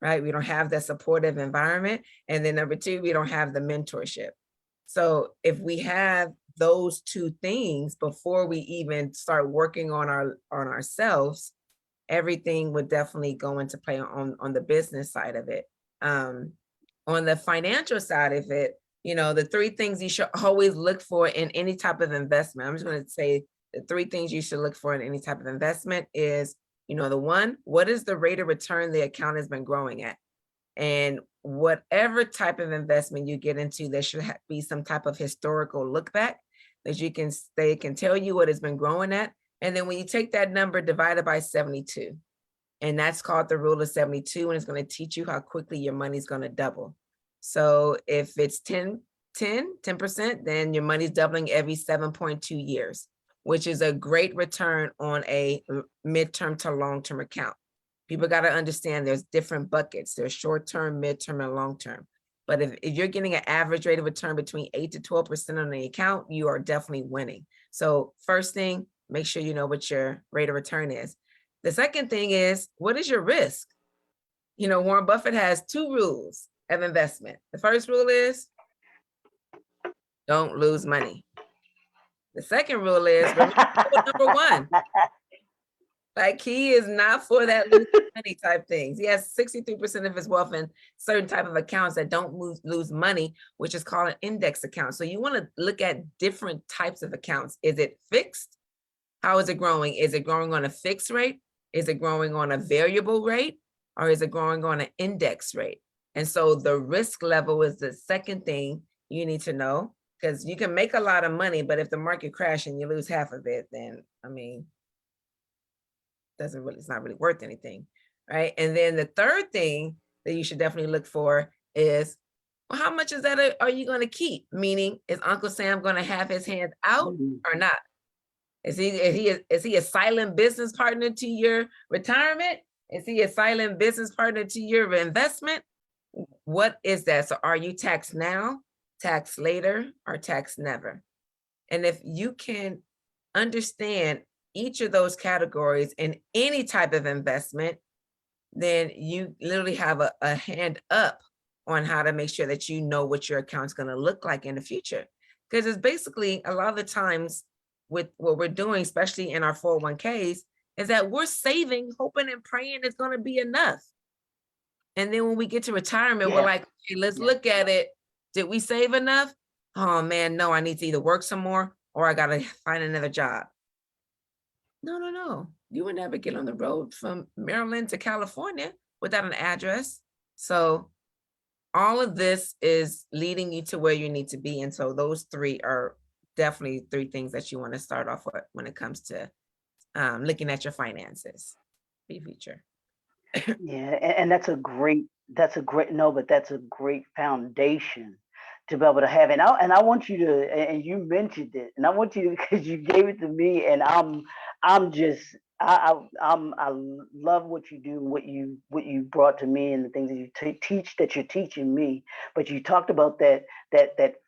Speaker 3: right? We don't have that supportive environment. And then number two, we don't have the mentorship. So if we have those two things before we even start working on ourselves, everything would definitely go into play on the business side of it. On the financial side of it, the three things you should always look for in any type of investment. I'm just going to say the three things you should look for in any type of investment is, the one, what is the rate of return the account has been growing at? And whatever type of investment you get into, there should be some type of historical look back that they can tell you what it's been growing at. And then when you take that number divided by 72, and that's called the rule of 72, and it's going to teach you how quickly your money's going to double. So if it's 10%, then your money's doubling every 7.2 years, which is a great return on a midterm to long-term account. People got to understand there's different buckets. There's short-term, midterm, and long-term. But if you're getting an average rate of return between 8 to 12% on the account, you are definitely winning. So first thing, make sure you know what your rate of return is. The second thing is, what is your risk? Warren Buffett has two rules of investment. The first rule is don't lose money. The second rule is remember number one. Like, he is not for that lose money type things. He has 63% of his wealth in certain type of accounts that don't lose money, which is called an index account. So you want to look at different types of accounts. Is it fixed? How is it growing? Is it growing on a fixed rate? Is it growing on a variable rate? Or is it growing on an index rate? And so the risk level is the second thing you need to know, because you can make a lot of money, but if the market crashes and you lose half of it, then I mean, it's not really worth anything, right? And then the third thing that you should definitely look for is, well, how much is that are you going to keep? Meaning, is Uncle Sam going to have his hands out or not? Is he a silent business partner to your retirement? Is he a silent business partner to your investment? What is that? So are you taxed now, taxed later, or taxed never? And if you can understand each of those categories in any type of investment, then you literally have a hand up on how to make sure that you know what your account's going to look like in the future. Because it's basically a lot of the times with what we're doing, especially in our 401ks, is that we're saving, hoping and praying it's going to be enough. And then when we get to retirement, we're like, okay, let's look at it. Did we save enough? Oh man, no, I need to either work some more or I got to find another job. No. You would never get on the road from Maryland to California without an address. So all of this is leading you to where you need to be. And so those three are definitely three things that you want to start off with when it comes to looking at your finances for your future.
Speaker 2: Yeah, and that's a great foundation to be able to have. And I want you to, and you mentioned it, and I want you to, because you gave it to me, and I'm just I love what you do, what you brought to me, and the things that you teach that you're teaching me. But you talked about that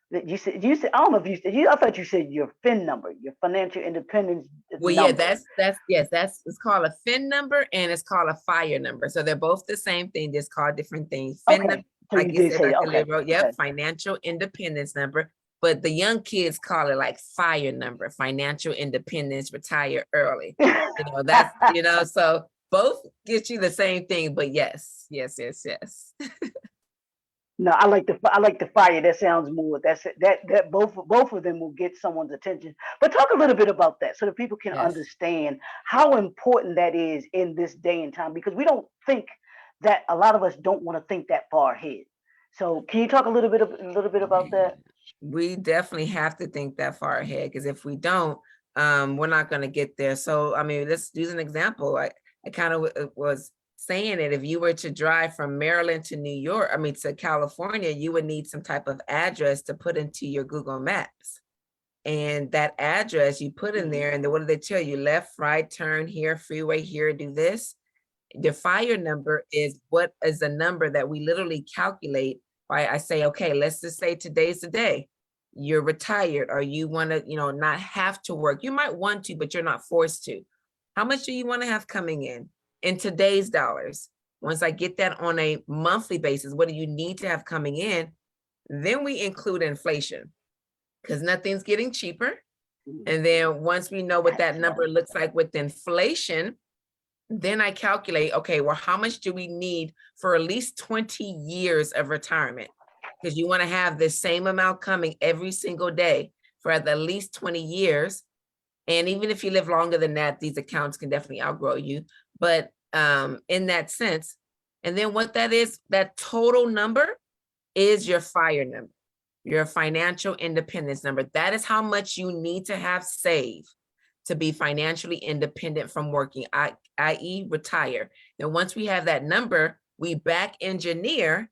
Speaker 2: you said I don't know if you said I thought you said your FIN number, your financial independence.
Speaker 3: Well, number. Yeah, that's it's called a FIN number and it's called a FIRE number. So they're both the same thing, just called different things. FIN number,
Speaker 2: so
Speaker 3: like you said,
Speaker 2: say,
Speaker 3: financial independence number. But the young kids call it like FIRE number, financial independence, retire early. That's so both get you the same thing, but yes.
Speaker 2: No, I like the FIRE. That sounds more. That both of them will get someone's attention. But talk a little bit about that so that people can understand how important that is in this day and time, because we don't think that, a lot of us don't want to think that far ahead. So can you talk a little bit about that?
Speaker 3: We definitely have to think that far ahead, because if we don't, we're not going to get there. So I mean, let's use an example. I kind of was saying it, if you were to drive from Maryland to New York, to California, you would need some type of address to put into your Google Maps. And that address you put in there, and then what do they tell you? Left, right, turn here, freeway here, do this. The FIRE number is what is the number that we literally calculate. Right? I say, okay, let's just say today's the day. You're retired, or you want to, not have to work. You might want to, but you're not forced to. How much do you want to have coming in today's dollars? Once I get that on a monthly basis, what do you need to have coming in? Then we include inflation, because nothing's getting cheaper. And then once we know what that number looks like with inflation, then I calculate, okay, well, how much do we need for at least 20 years of retirement? Because you want to have the same amount coming every single day for at least 20 years. And even if you live longer than that, these accounts can definitely outgrow you. But in that sense, and then what that is, that total number is your FIRE number, your financial independence number. That is how much you need to have saved to be financially independent from working, i.e. retire. Then once we have that number, we back engineer,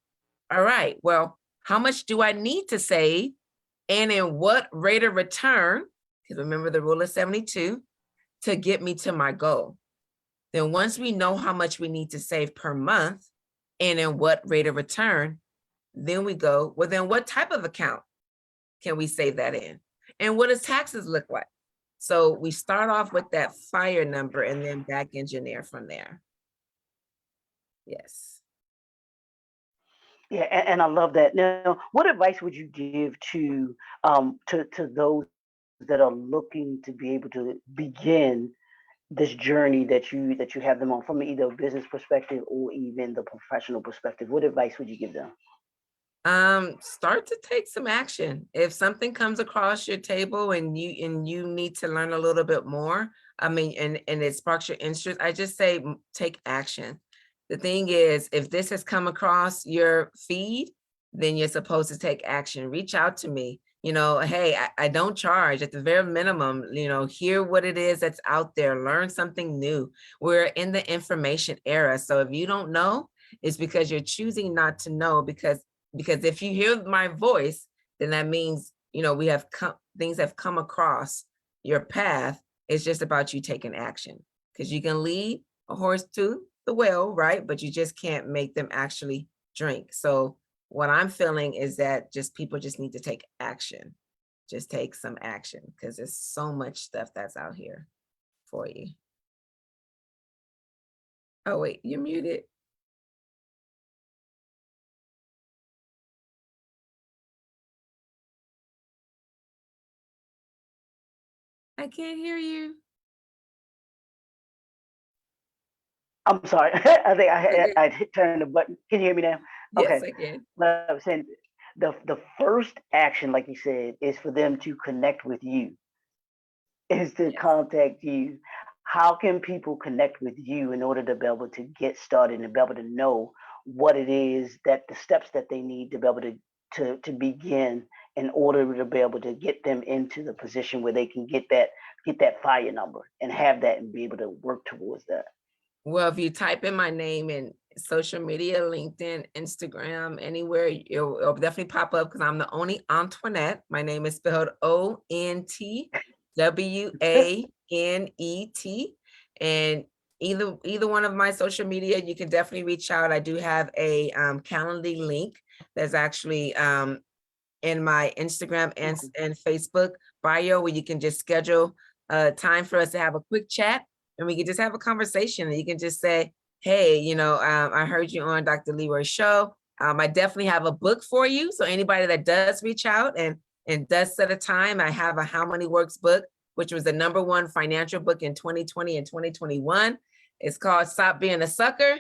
Speaker 3: all right, well, how much do I need to save? And in what rate of return, because remember the rule of 72, to get me to my goal. Then once we know how much we need to save per month and in what rate of return, then we go, well, then what type of account can we save that in? And what does taxes look like? So we start off with that FIRE number and then back engineer from there. Yes.
Speaker 2: Yeah, and I love that. Now, what advice would you give to those that are looking to be able to begin this journey that you have them on, from either a business perspective or even the professional perspective? What advice would you give them?
Speaker 3: Start to take some action. If something comes across your table and you need to learn a little bit more, and it sparks your interest, I just say take action. The thing is, if this has come across your feed, then you're supposed to take action. Reach out to me. You know, hey, I don't charge. At the very minimum, you know, hear what it is that's out there. Learn something new. We're in the information era. So if you don't know, it's because you're choosing not to know, because if you hear my voice, then that means, you know, we have things have come across your path. It's just about you taking action, because you can lead a horse to the well, right? But you just can't make them actually drink. So what I'm feeling is that people just need to take action. Just take some action, because there's so much stuff that's out here for you. Oh, wait, you're muted. I can't hear you.
Speaker 2: I'm sorry. I think I turned the button. Can you hear me now?
Speaker 3: Yes,
Speaker 2: Okay.
Speaker 3: I can.
Speaker 2: But I was saying the first action, like you said, is for them to connect with you, is to
Speaker 3: Yes.
Speaker 2: contact you. How can people connect with you in order to be able to get started and be able to know what it is, that the steps that they need to be able to begin in order to be able to get them into the position where they can get that fire number and have that and be able to work towards that?
Speaker 3: Well, if you type in my name in social media, LinkedIn, Instagram, anywhere, it'll definitely pop up, because I'm the only Ontwanet. My name is spelled Ontwanet. And either one of my social media, you can definitely reach out. I do have a Calendly link that's actually in my Instagram and Facebook bio, where you can just schedule a time for us to have a quick chat, and we can just have a conversation. And you can just say, hey, you know, I heard you on Dr. Leroy's show. I definitely have a book for you. So anybody that does reach out and does set a time, I have a How Money Works book, which was the #1 financial book in 2020 and 2021. It's called Stop Being a Sucker.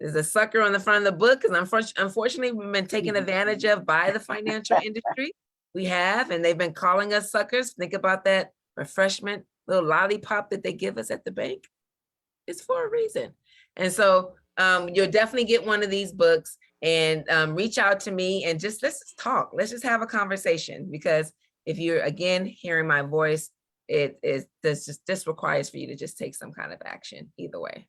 Speaker 3: There's a sucker on the front of the book, because unfortunately we've been taken advantage of by the financial industry. We have, and they've been calling us suckers. Think about that refreshment, little lollipop that they give us at the bank. It's for a reason. And so you'll definitely get one of these books, and reach out to me, and let's just talk. Let's just have a conversation, because if you're, again, hearing my voice, this requires for you to just take some kind of action either way.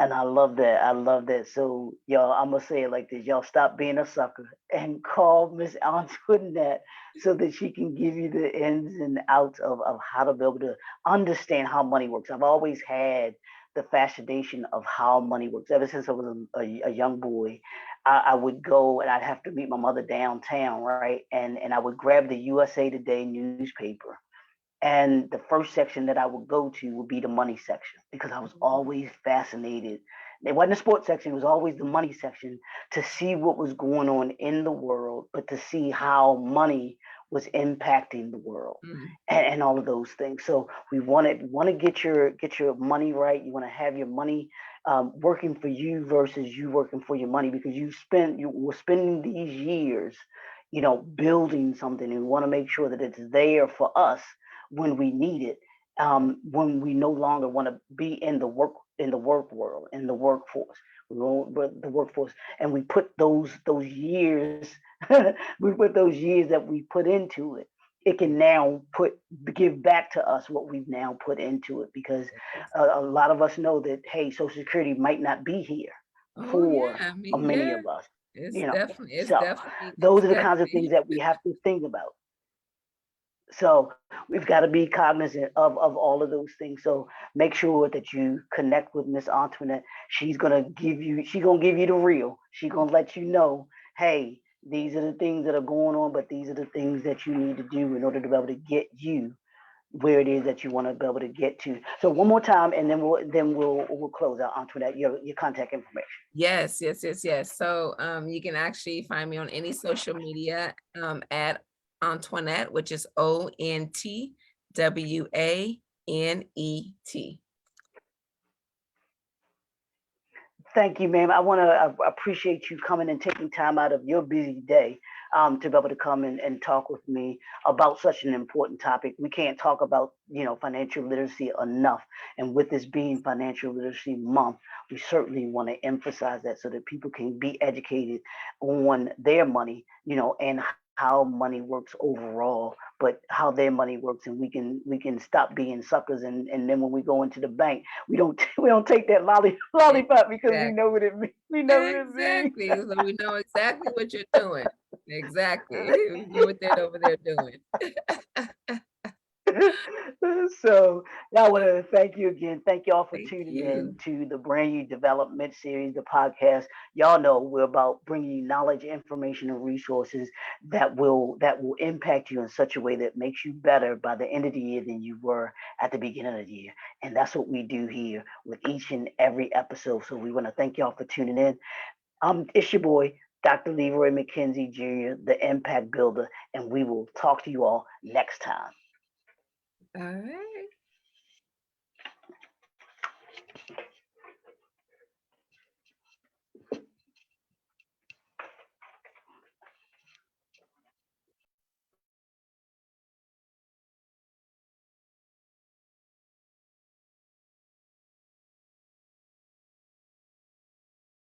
Speaker 2: And I love that. I love that. So, y'all, I'm gonna say it like this: y'all stop being a sucker and call Miss Antoinette so that she can give you the ins and outs of how to be able to understand how money works. I've always had the fascination of how money works. Ever since I was a young boy, I would go and I'd have to meet my mother downtown, right? And I would grab the USA Today newspaper, and the first section that I would go to would be the money section, because I was always fascinated. It wasn't the sports section, it was always the money section, to see what was going on in the world, but to see how money was impacting the world, and all of those things. So we want to get your money right. You want to have your money working for you versus you working for your money, because you were spending these years, building something, and we want to make sure that it's there for us when we need it, when we no longer want to be in the work world, in the workforce. The workforce, and we put those years, we put those years that we put into it. It can now give back to us what we've now put into it, because a lot of us know that, hey, Social Security might not be here for many of us.
Speaker 3: It's definitely,
Speaker 2: So those are the kinds of things that we have to think about. So we've got to be cognizant of all of those things. So make sure that you connect with Miss Antoinette. She's gonna give you the real. She's gonna let you know, hey, these are the things that are going on, but these are the things that you need to do in order to be able to get you where it is that you want to be able to get to. So one more time, and then we'll close out. Antoinette, your contact information.
Speaker 3: Yes. So you can actually find me on any social media at Ontwanet, which is ONTWANET.
Speaker 2: Thank you, ma'am. I want to appreciate you coming and taking time out of your busy day to be able to come and talk with me about such an important topic. We can't talk about, financial literacy enough. And with this being Financial Literacy Month, we certainly want to emphasize that so that people can be educated on their money, and how money works overall, but how their money works, and we can stop being suckers, and then when we go into the bank, we don't we don't take that lollipop because we know
Speaker 3: Exactly.
Speaker 2: what it means. We know what it means.
Speaker 3: Exactly. So we know exactly what you're doing. Exactly. We know what they're over there doing.
Speaker 2: So I want to thank you again. Thank y'all for
Speaker 3: Thank
Speaker 2: tuning in
Speaker 3: you.
Speaker 2: to the Brand New Development Series, the podcast. Y'all know we're about bringing you knowledge, information, and resources that will impact you in such a way that makes you better by the end of the year than you were at the beginning of the year. And that's what we do here with each and every episode. So we want to thank y'all for tuning in. It's your boy, Dr. Leroy McKenzie Jr., the Impact Builder, and we will talk to you all next time.
Speaker 3: All right.